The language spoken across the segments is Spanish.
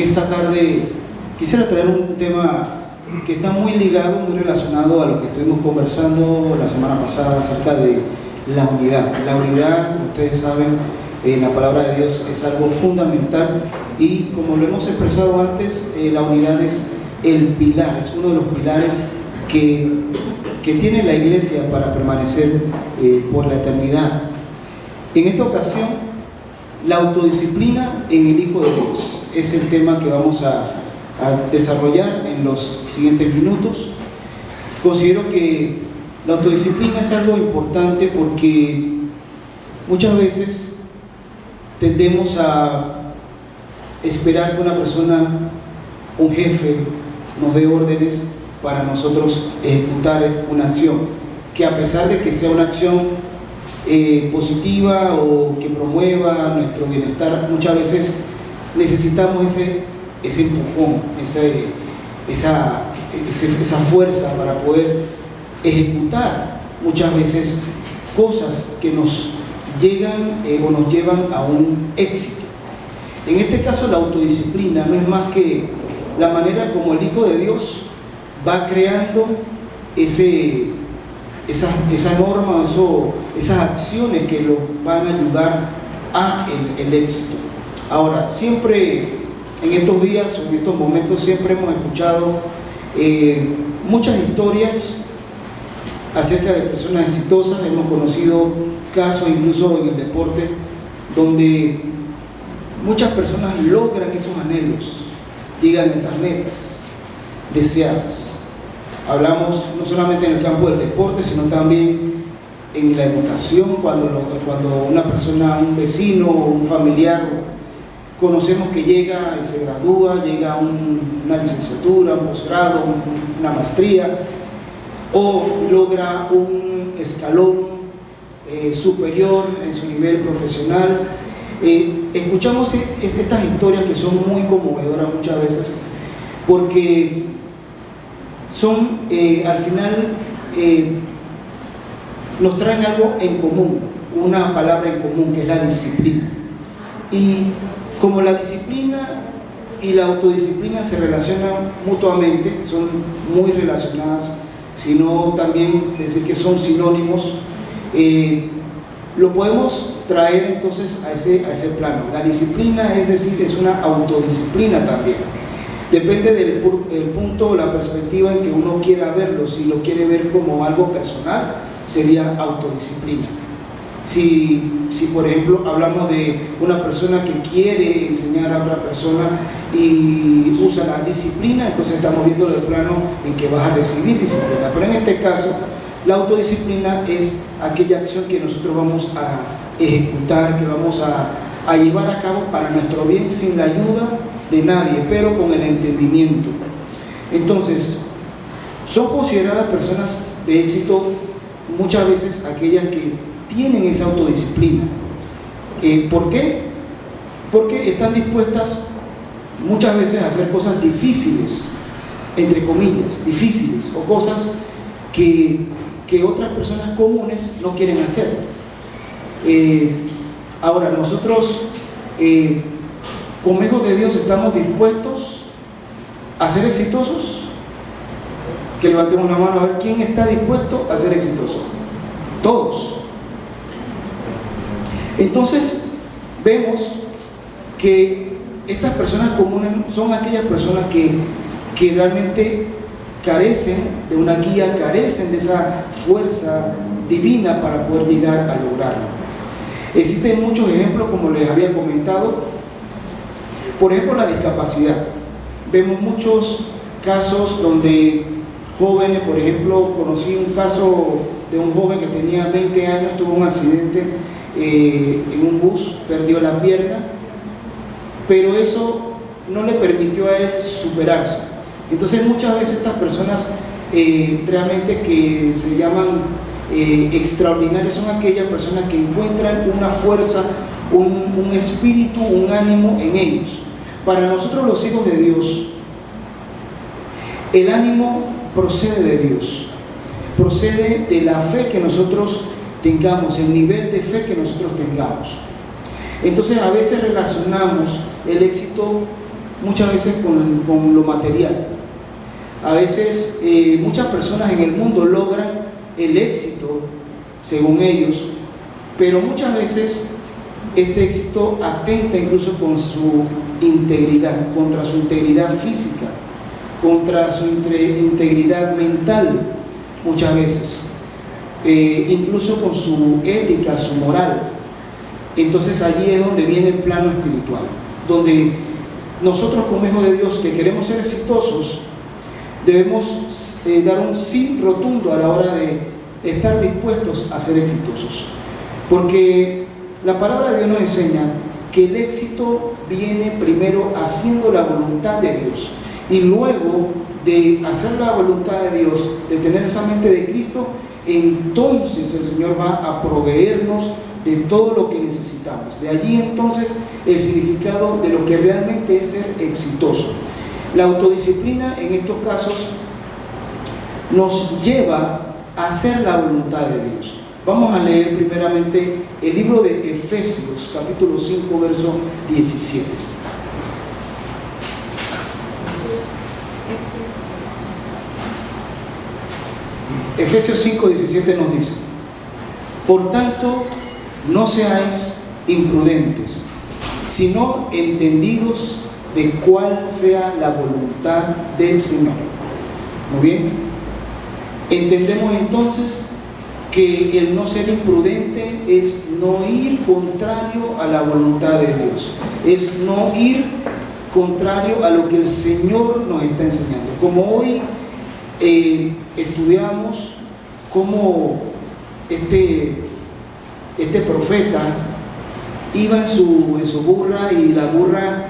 esta tarde quisiera traer un tema que está muy ligado, muy relacionado a lo que estuvimos conversando la semana pasada acerca de la unidad. La unidad, ustedes saben, en la palabra de Dios es algo fundamental y como lo hemos expresado antes, la unidad es el pilar, es uno de los pilares que tiene la iglesia para permanecer por la eternidad. En esta ocasión, la autodisciplina en el Hijo de Dios es el tema que vamos a desarrollar en los siguientes minutos. Considero que la autodisciplina es algo importante porque muchas veces tendemos a esperar que una persona, un jefe, nos dé órdenes para nosotros ejecutar una acción, que a pesar de que sea una acción positiva o que promueva nuestro bienestar, muchas veces necesitamos ese empujón, esa fuerza para poder ejecutar muchas veces cosas que nos llegan o nos llevan a un éxito. En este caso, la autodisciplina no es más que la manera como el Hijo de Dios va creando esa norma, esas acciones que lo van a ayudar a el éxito. Ahora, siempre en estos días, en estos momentos, siempre hemos escuchado muchas historias acerca de personas exitosas. Hemos conocido casos incluso en el deporte donde muchas personas logran esos anhelos, llegan a esas metas deseadas. Hablamos no solamente en el campo del deporte, sino también en la educación, cuando una persona, un vecino o un familiar, conocemos que llega y se gradúa, llega a una licenciatura, un posgrado, una maestría, o logra un escalón superior en su nivel profesional. Escuchamos estas historias que son muy conmovedoras muchas veces, porque son, al final, nos traen algo en común, una palabra en común, que es la disciplina. Y como la disciplina y la autodisciplina se relacionan mutuamente, son muy relacionadas, sino también decir que son sinónimos, lo podemos traer entonces a ese plano. La disciplina, es decir, es una autodisciplina también. Depende del punto o la perspectiva en que uno quiera verlo. Si lo quiere ver como algo personal, sería autodisciplina. Si por ejemplo hablamos de una persona que quiere enseñar a otra persona y usa la disciplina, entonces estamos viendo el plano en que vas a recibir disciplina. Pero en este caso, la autodisciplina es aquella acción que nosotros vamos a ejecutar, que vamos a llevar a cabo para nuestro bien, sin la ayuda de nadie, pero con el entendimiento. Entonces, son consideradas personas de éxito muchas veces aquellas que tienen esa autodisciplina. ¿Por qué? Porque están dispuestas muchas veces a hacer cosas difíciles, entre comillas, difíciles, o cosas que otras personas comunes no quieren hacer. Ahora, nosotros como hijos de Dios, ¿estamos dispuestos a ser exitosos? Que levantemos la mano a ver quién está dispuesto a ser exitoso. Todos. Entonces vemos que estas personas comunes son aquellas personas que realmente carecen de una guía, carecen de esa fuerza divina para poder llegar a lograrlo. Existen muchos ejemplos, como les había comentado. Por ejemplo, la discapacidad. Vemos muchos casos donde jóvenes, por ejemplo, conocí un caso de un joven que tenía 20 años, tuvo un accidente en un bus, perdió la pierna, pero eso no le permitió a él superarse. Entonces muchas veces estas personas realmente que se llaman extraordinarias son aquellas personas que encuentran una fuerza, un espíritu, un ánimo en ellos. Para nosotros los hijos de Dios, el ánimo procede de Dios, procede de la fe que nosotros tengamos, el nivel de fe que nosotros tengamos. Entonces a veces relacionamos el éxito muchas veces con lo material. A veces muchas personas en el mundo logran el éxito según ellos, pero muchas veces este éxito atenta incluso con su integridad, contra su integridad física, contra su integridad mental, muchas veces, incluso con su ética, su moral. Entonces allí es donde viene el plano espiritual, donde nosotros como hijos de Dios que queremos ser exitosos, debemos dar un sí rotundo a la hora de estar dispuestos a ser exitosos, porque la palabra de Dios nos enseña que el éxito viene primero haciendo la voluntad de Dios, y luego de hacer la voluntad de Dios, de tener esa mente de Cristo, entonces el Señor va a proveernos de todo lo que necesitamos. De allí entonces el significado de lo que realmente es ser exitoso. La autodisciplina en estos casos nos lleva a hacer la voluntad de Dios. Vamos a leer primeramente el libro de Efesios, capítulo 5, verso 17. Efesios 5, 17 nos dice: por tanto, no seáis imprudentes, sino entendidos de cuál sea la voluntad del Señor. Muy bien. Entendemos entonces que el no ser imprudente es no ir contrario a la voluntad de Dios, es no ir contrario a lo que el Señor nos está enseñando. Como hoy estudiamos cómo este profeta iba en su burra, y la burra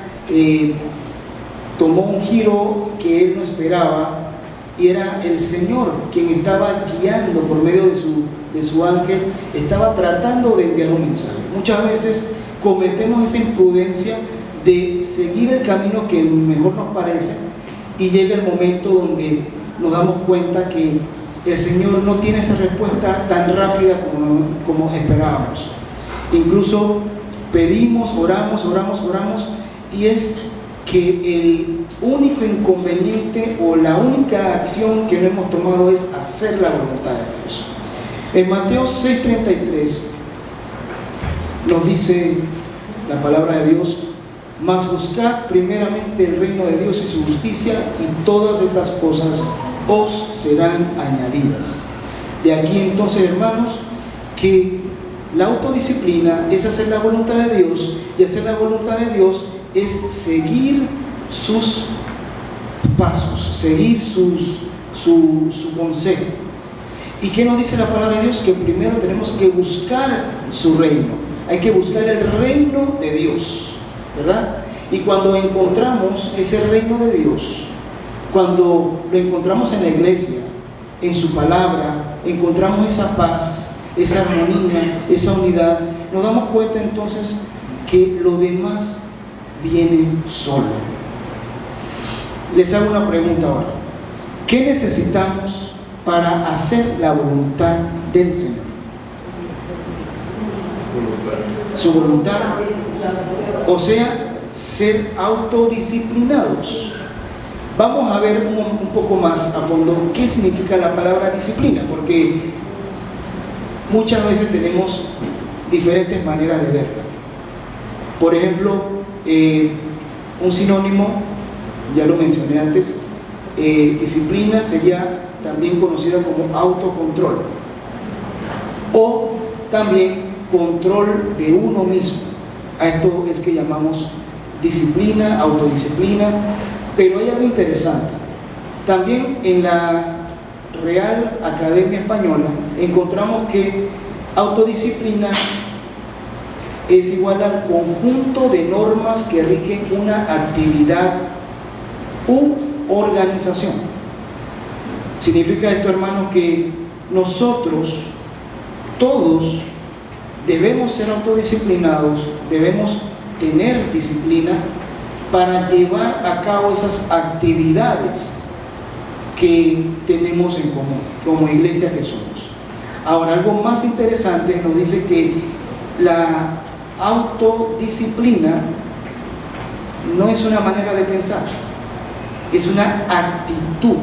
tomó un giro que él no esperaba, y era el Señor quien estaba guiando por medio de su ángel, estaba tratando de enviar un mensaje. Muchas veces cometemos esa imprudencia de seguir el camino que mejor nos parece, y llega el momento donde nos damos cuenta que el Señor no tiene esa respuesta tan rápida como esperábamos. Incluso pedimos, oramos, y es que el único inconveniente o la única acción que no hemos tomado es hacer la voluntad de Dios. En Mateo 6:33 nos dice la palabra de Dios: mas buscad primeramente el reino de Dios y su justicia, y todas estas cosas os serán añadidas. De aquí entonces, hermanos, que la autodisciplina es hacer la voluntad de Dios, y hacer la voluntad de Dios es seguir sus pasos, seguir su consejo. ¿Y qué nos dice la palabra de Dios? Que primero tenemos que buscar su reino. Hay que buscar el reino de Dios, ¿verdad? Y cuando encontramos ese reino de Dios, cuando lo encontramos en la iglesia, en su palabra, encontramos esa paz, esa armonía, esa unidad, nos damos cuenta entonces que lo demás viene solo. Les hago una pregunta ahora: ¿qué necesitamos para hacer la voluntad del Señor? Su voluntad, o sea, ser autodisciplinados. Vamos a ver un poco más a fondo qué significa la palabra disciplina, porque muchas veces tenemos diferentes maneras de verla. Por ejemplo, un sinónimo, ya lo mencioné antes, disciplina sería también conocida como autocontrol, o también control de uno mismo. A esto es que llamamos disciplina, autodisciplina. Pero hay algo interesante. También en la Real Academia Española encontramos que autodisciplina es igual al conjunto de normas que rigen una actividad u organización. Significa esto, hermanos, que nosotros todos debemos ser autodisciplinados, debemos tener disciplina para llevar a cabo esas actividades que tenemos en común como iglesia que somos. Ahora, algo más interesante nos dice que la autodisciplina no es una manera de pensar, es una actitud.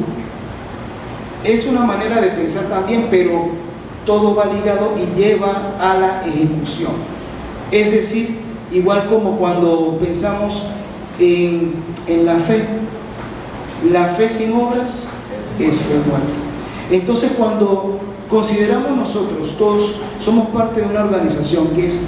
Es una manera de pensar también, pero todo va ligado y lleva a la ejecución. Es decir, igual como cuando pensamos en la fe sin obras es fe muerta. Entonces, cuando consideramos nosotros, todos somos parte de una organización que es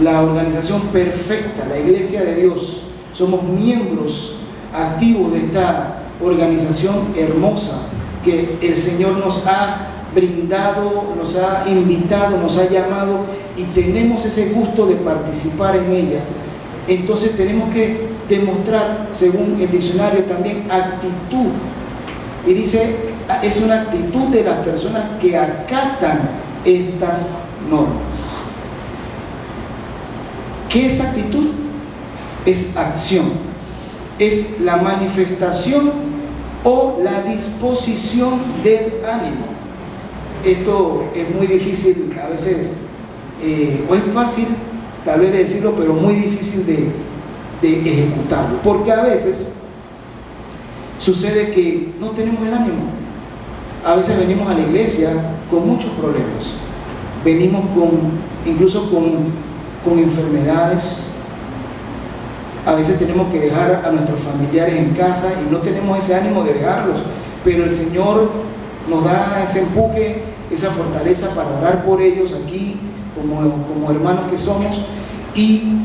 la organización perfecta, la Iglesia de Dios, somos miembros activos de esta organización hermosa que el Señor nos ha brindado, nos ha invitado, nos ha llamado, y tenemos ese gusto de participar en ella. Entonces tenemos que demostrar, según el diccionario también, actitud. Y dice, es una actitud de las personas que acatan estas normas. ¿Qué es actitud? Es acción, es la manifestación o la disposición del ánimo. Esto es muy difícil a veces, o es fácil tal vez de decirlo, pero muy difícil de ejecutarlo, porque a veces sucede que no tenemos el ánimo. A veces venimos a la iglesia con muchos problemas, venimos incluso con enfermedades. A veces tenemos que dejar a nuestros familiares en casa y no tenemos ese ánimo de dejarlos, pero el Señor nos da ese empuje, esa fortaleza para orar por ellos aquí, como hermanos que somos. Y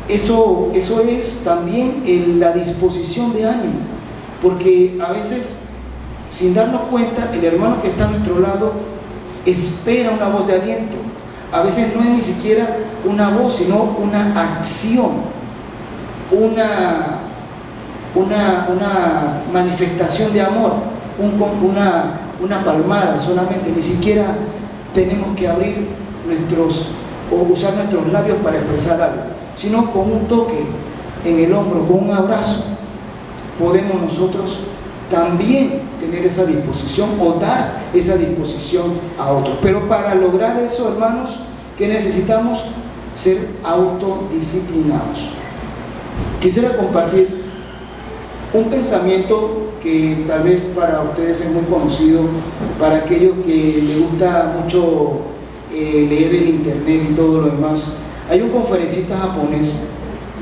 eso es también la disposición de ánimo, porque a veces, sin darnos cuenta, el hermano que está a nuestro lado espera una voz de aliento. A veces no es ni siquiera una voz, sino una acción, una manifestación de amor, una palmada solamente. Ni siquiera tenemos que abrir o usar nuestros labios para expresar algo, sino con un toque en el hombro, con un abrazo, podemos nosotros también tener esa disposición o dar esa disposición a otros. Pero para lograr eso, hermanos, ¿qué necesitamos? Ser autodisciplinados. Quisiera compartir un pensamiento que tal vez para ustedes es muy conocido, para aquellos que les gusta mucho leer el internet y todo lo demás. Hay un conferencista japonés,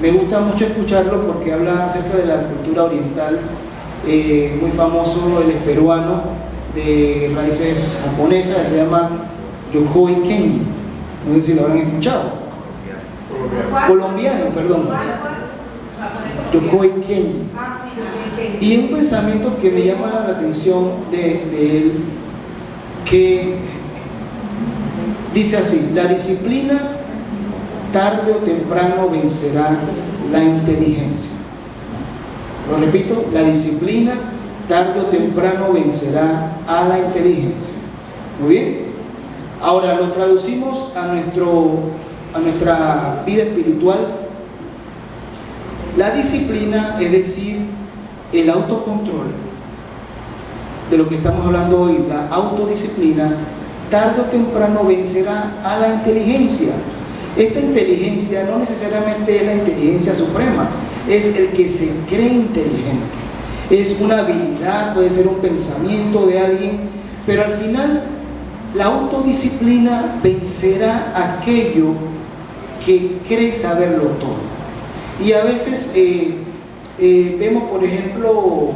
me gusta mucho escucharlo porque habla acerca de la cultura oriental, muy famoso, él es peruano, de raíces japonesas, se llama Yokoi Kenji, no sé si lo habrán escuchado. Colombiano, perdón. Yokoi Kenji. Y un pensamiento que me llama la atención de él, que dice así: la disciplina tarde o temprano vencerá la inteligencia. Lo repito, la disciplina tarde o temprano vencerá a la inteligencia. Muy bien. Ahora lo traducimos a nuestra vida espiritual. La disciplina, es decir, el autocontrol, de lo que estamos hablando hoy, la autodisciplina, tarde o temprano vencerá a la inteligencia. Esta inteligencia no necesariamente es la inteligencia suprema, es el que se cree inteligente. Es una habilidad, puede ser un pensamiento de alguien, pero al final la autodisciplina vencerá aquello que cree saberlo todo. Y a veces vemos, por ejemplo,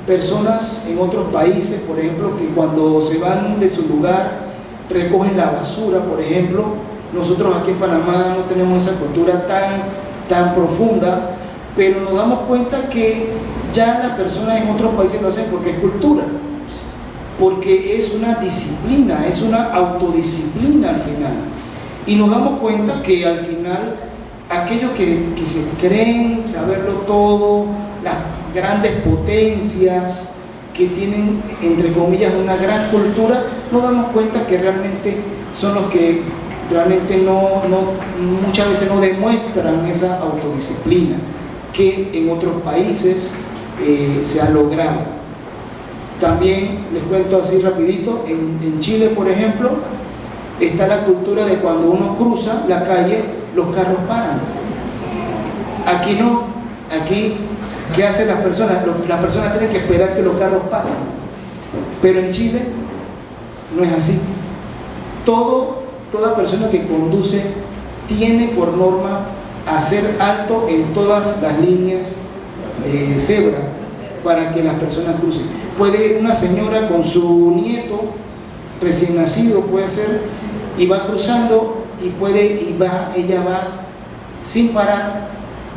personas en otros países, por ejemplo, que cuando se van de su lugar recogen la basura, por ejemplo. Nosotros aquí en Panamá no tenemos esa cultura tan profunda, pero nos damos cuenta que ya las personas en otros países lo hacen porque es cultura, porque es una disciplina, es una autodisciplina al final. Y nos damos cuenta que al final aquellos que se creen saberlo todo, las grandes potencias que tienen, entre comillas, una gran cultura, nos damos cuenta que realmente son los que realmente muchas veces no demuestran esa autodisciplina que en otros países se ha logrado. También les cuento así rapidito, en Chile, por ejemplo, está la cultura de cuando uno cruza la calle, los carros paran. Aquí no, Aquí, ¿qué hacen las personas? Las personas tienen que esperar que los carros pasen. Pero en Chile no es así. Toda persona que conduce tiene por norma hacer alto en todas las líneas de cebra para que las personas crucen. Puede ir una señora con su nieto recién nacido, puede ser, y va cruzando ella va sin parar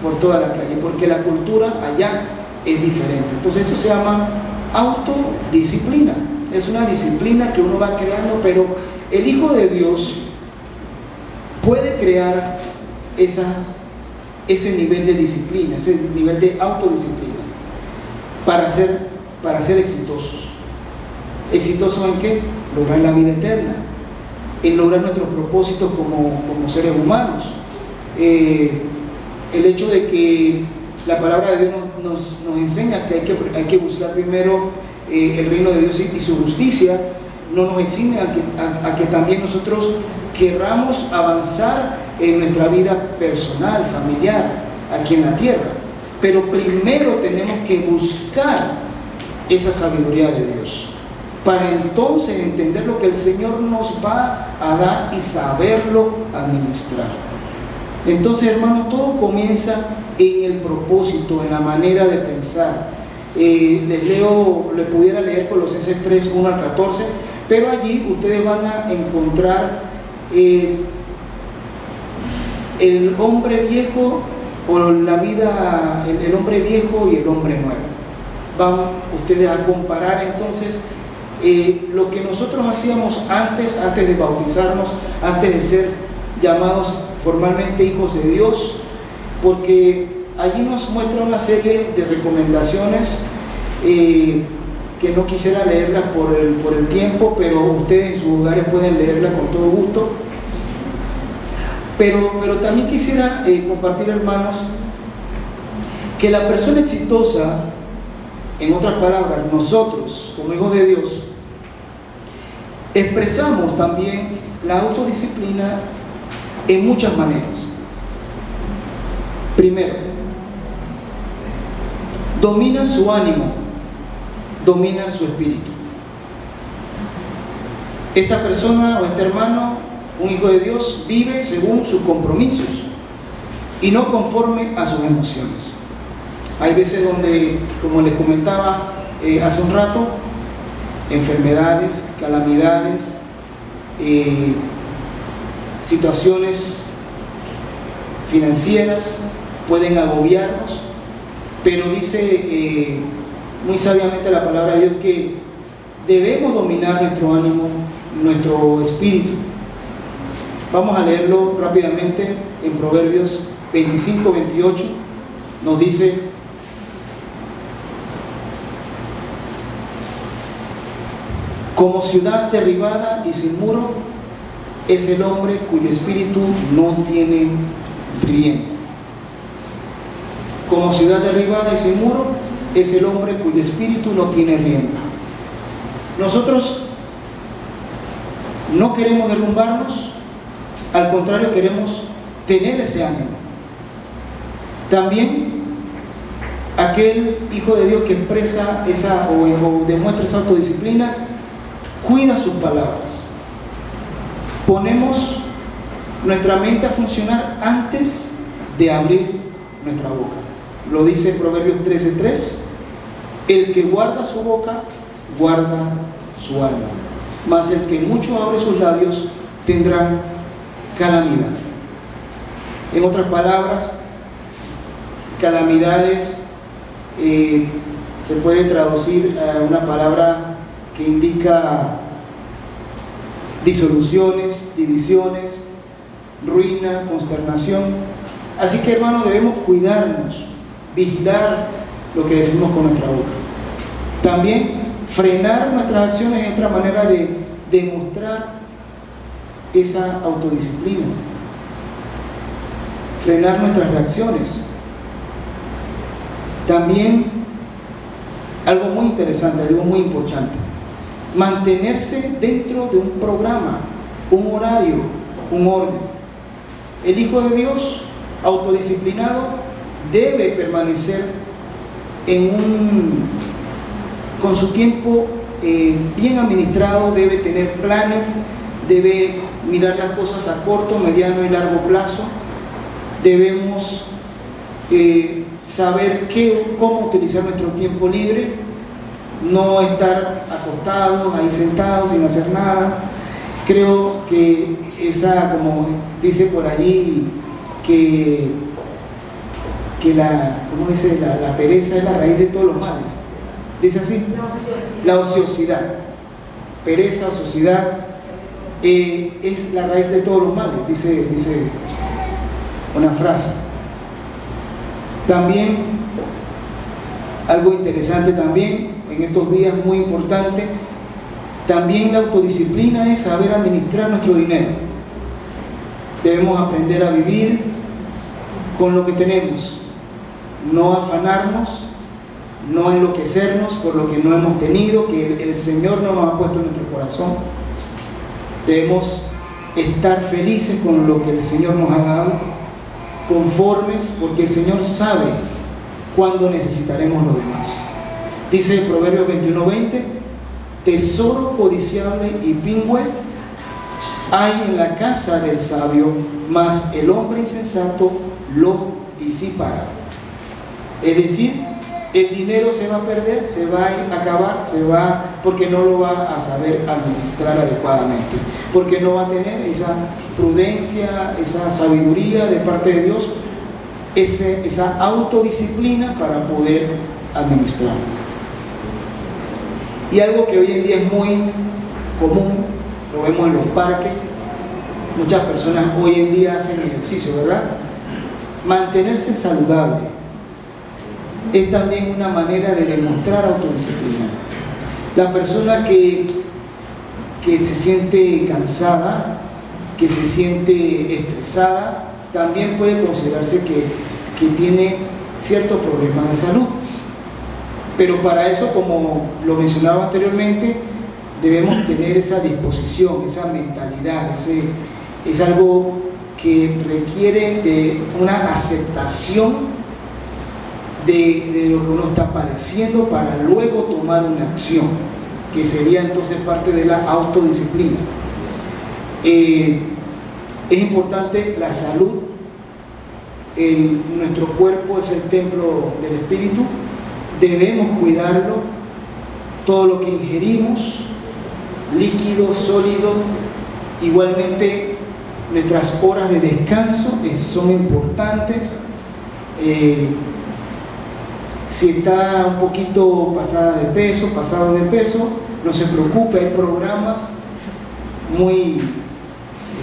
por toda la calle, porque la cultura allá es diferente. Entonces eso se llama autodisciplina. Es una disciplina que uno va creando, pero el Hijo de Dios puede crear ese nivel de disciplina, ese nivel de autodisciplina para ser exitosos. ¿Exitosos en qué? Lograr la vida eterna, en lograr nuestros propósitos como seres humanos. El hecho de que la palabra de Dios nos enseña que hay que buscar primero el reino de Dios y su justicia, no nos exime a que también nosotros querramos avanzar en nuestra vida personal, familiar, aquí en la tierra. Pero primero tenemos que buscar esa sabiduría de Dios, para entonces entender lo que el Señor nos va a dar y saberlo administrar. Entonces, hermanos, todo comienza en el propósito, en la manera de pensar. Le pudiera leer Colosenses 3, 1 al 14, pero allí ustedes van a encontrar el hombre viejo o la vida, el hombre viejo y el hombre nuevo. Van ustedes a comparar entonces lo que nosotros hacíamos antes de bautizarnos, antes de ser llamados formalmente hijos de Dios, porque allí nos muestra una serie de recomendaciones que no quisiera leerlas por el tiempo, pero ustedes en sus hogares pueden leerlas con todo gusto. Pero también quisiera compartir, hermanos, que la persona exitosa, en otras palabras, nosotros como hijos de Dios, expresamos también la autodisciplina en muchas maneras. Primero, domina su ánimo, domina su espíritu. Esta persona o este hermano, un hijo de Dios, vive según sus compromisos y no conforme a sus emociones. Hay veces donde, como les comentaba hace un rato, enfermedades, calamidades, situaciones financieras pueden agobiarnos, pero dice muy sabiamente la palabra de Dios que debemos dominar nuestro ánimo, nuestro espíritu. Vamos a leerlo rápidamente en Proverbios 25, 28. Nos dice: como ciudad derribada y sin muro es el hombre cuyo espíritu no tiene rienda. Como ciudad derribada y sin muro es el hombre cuyo espíritu no tiene rienda. Nosotros no queremos derrumbarnos, al contrario, queremos tener ese ánimo. También aquel hijo de Dios que expresa o demuestra esa autodisciplina, cuida sus palabras. Ponemos nuestra mente a funcionar antes de abrir nuestra boca. Lo dice Proverbios 13:3: el que guarda su boca, guarda su alma, mas el que mucho abre sus labios tendrá calamidad. En otras palabras, calamidades se puede traducir a una palabra que indica disoluciones, divisiones, ruina, consternación. Así que, hermanos, debemos cuidarnos, vigilar lo que decimos con nuestra boca. También frenar nuestras acciones es otra manera de demostrar esa autodisciplina. Frenar nuestras reacciones. También algo muy interesante, algo muy importante: mantenerse dentro de un programa, un horario, un orden. El Hijo de Dios, autodisciplinado, debe permanecer con su tiempo bien administrado, debe tener planes, debe mirar las cosas a corto, mediano y largo plazo. Debemos saber cómo utilizar nuestro tiempo libre, no estar acostados, ahí sentados, sin hacer nada. Creo que como dice por allí, ¿cómo dice? La pereza es la raíz de todos los males. Dice así, la ociosidad. Pereza, ociosidad, es la raíz de todos los males, dice una frase. También, algo interesante también, en estos días muy importante, también la autodisciplina es saber administrar nuestro dinero. Debemos aprender a vivir con lo que tenemos, no afanarnos, no enloquecernos por lo que no hemos tenido, que el Señor no nos ha puesto en nuestro corazón. Debemos estar felices con lo que el Señor nos ha dado, conformes, porque el Señor sabe cuándo necesitaremos lo demás. Dice Proverbios 21:20, tesoro codiciable y pingüe hay en la casa del sabio, mas el hombre insensato lo disipará. Es decir, el dinero se va a perder, se va a acabar, porque no lo va a saber administrar adecuadamente, porque no va a tener esa prudencia, esa sabiduría de parte de Dios, esa autodisciplina para poder administrarlo. Y algo que hoy en día es muy común, lo vemos en los parques, muchas personas hoy en día hacen ejercicio, ¿verdad? Mantenerse saludable es también una manera de demostrar autodisciplina. La persona que se siente cansada, que se siente estresada, también puede considerarse que tiene cierto problema de salud. Pero para eso, como lo mencionaba anteriormente, debemos tener esa disposición, esa mentalidad, es algo que requiere de una aceptación de lo que uno está padeciendo para luego tomar una acción, que sería entonces parte de la autodisciplina. Es importante la salud. Nuestro cuerpo es el templo del Espíritu, debemos cuidarlo. Todo lo que ingerimos, líquido, sólido, igualmente nuestras horas de descanso son importantes. Si está un poquito pasado de peso, no se preocupe, hay programas muy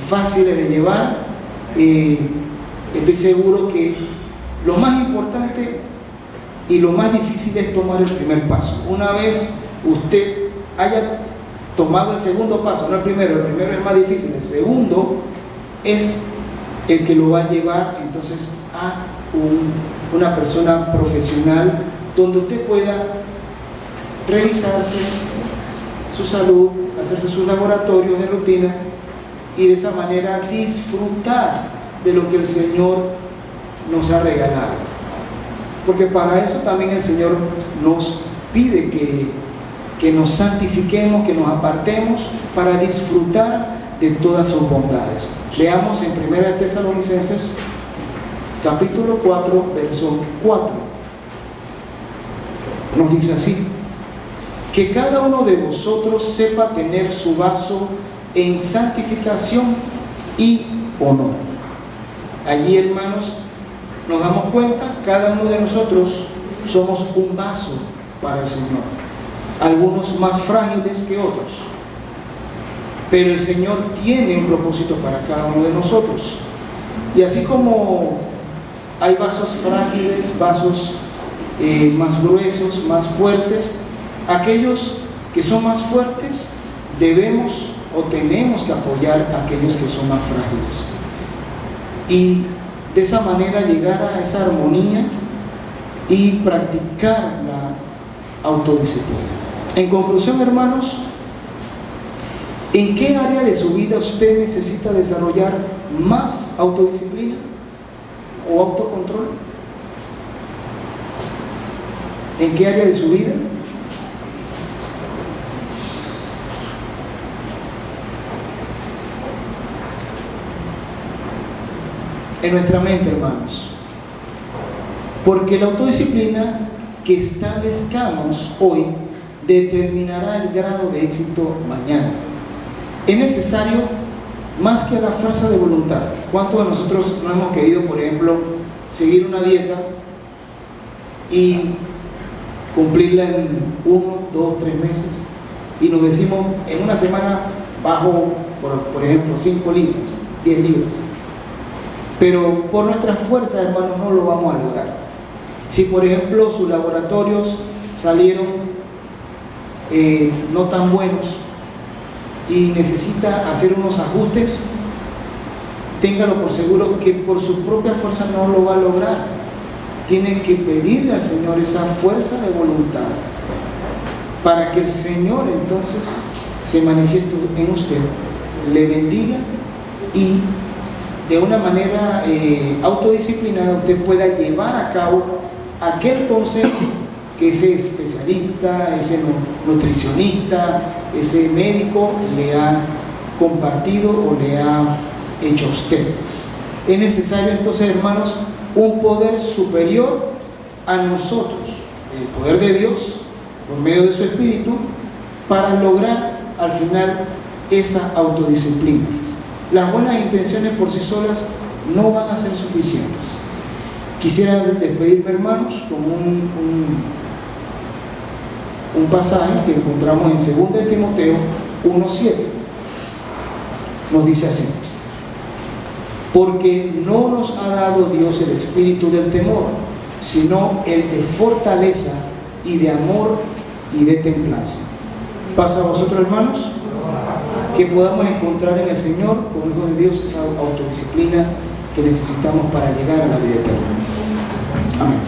fáciles de llevar. Estoy seguro que lo más importante y lo más difícil es tomar el primer paso. Una vez usted haya tomado el segundo paso, no el primero es más difícil, el segundo es el que lo va a llevar entonces a una persona profesional, donde usted pueda revisarse su salud, hacerse sus laboratorios de rutina y de esa manera disfrutar de lo que el Señor nos ha regalado. Porque para eso también el Señor nos pide que nos santifiquemos, que nos apartemos para disfrutar de todas sus bondades. Leamos en 1 Tesalonicenses capítulo 4, verso 4. Nos dice así: que cada uno de vosotros sepa tener su vaso en santificación y honor. Allí, hermanos, nos damos cuenta, cada uno de nosotros somos un vaso para el Señor, algunos más frágiles que otros, pero el Señor tiene un propósito para cada uno de nosotros. Y así como hay vasos frágiles, vasos más gruesos, más fuertes, aquellos que son más fuertes debemos o tenemos que apoyar a aquellos que son más frágiles, y de esa manera llegar a esa armonía y practicar la autodisciplina. En conclusión, hermanos, ¿en qué área de su vida usted necesita desarrollar más autodisciplina o autocontrol? ¿En qué área de su vida? En nuestra mente, hermanos. Porque la autodisciplina que establezcamos hoy determinará el grado de éxito mañana. Es necesario más que la fuerza de voluntad. ¿Cuántos de nosotros no hemos querido, por ejemplo, seguir una dieta y cumplirla en 1, 2, 3 meses? Y nos decimos, en una semana bajo, por ejemplo, 5 libras, 10 libras. Pero por nuestras fuerzas, hermanos, no lo vamos a lograr. Si, por ejemplo, sus laboratorios salieron no tan buenos y necesita hacer unos ajustes, téngalo por seguro que por su propia fuerza no lo va a lograr. Tiene que pedirle al Señor esa fuerza de voluntad para que el Señor entonces se manifieste en usted, le bendiga y de una manera autodisciplinada usted pueda llevar a cabo aquel consejo que ese especialista, ese nutricionista, ese médico le ha compartido o le ha hecho a usted. Es necesario entonces, hermanos, un poder superior a nosotros, el poder de Dios por medio de su Espíritu, para lograr al final esa autodisciplina. Las buenas intenciones por sí solas no van a ser suficientes. Quisiera despedirme, hermanos, con un pasaje que encontramos en 2 de Timoteo 1:7. Nos dice así: porque no nos ha dado Dios el espíritu del temor, sino el de fortaleza y de amor y de templanza. ¿Pasa a vosotros, hermanos? Que podamos encontrar en el Señor, como hijos de Dios, esa autodisciplina que necesitamos para llegar a la vida eterna. Amén.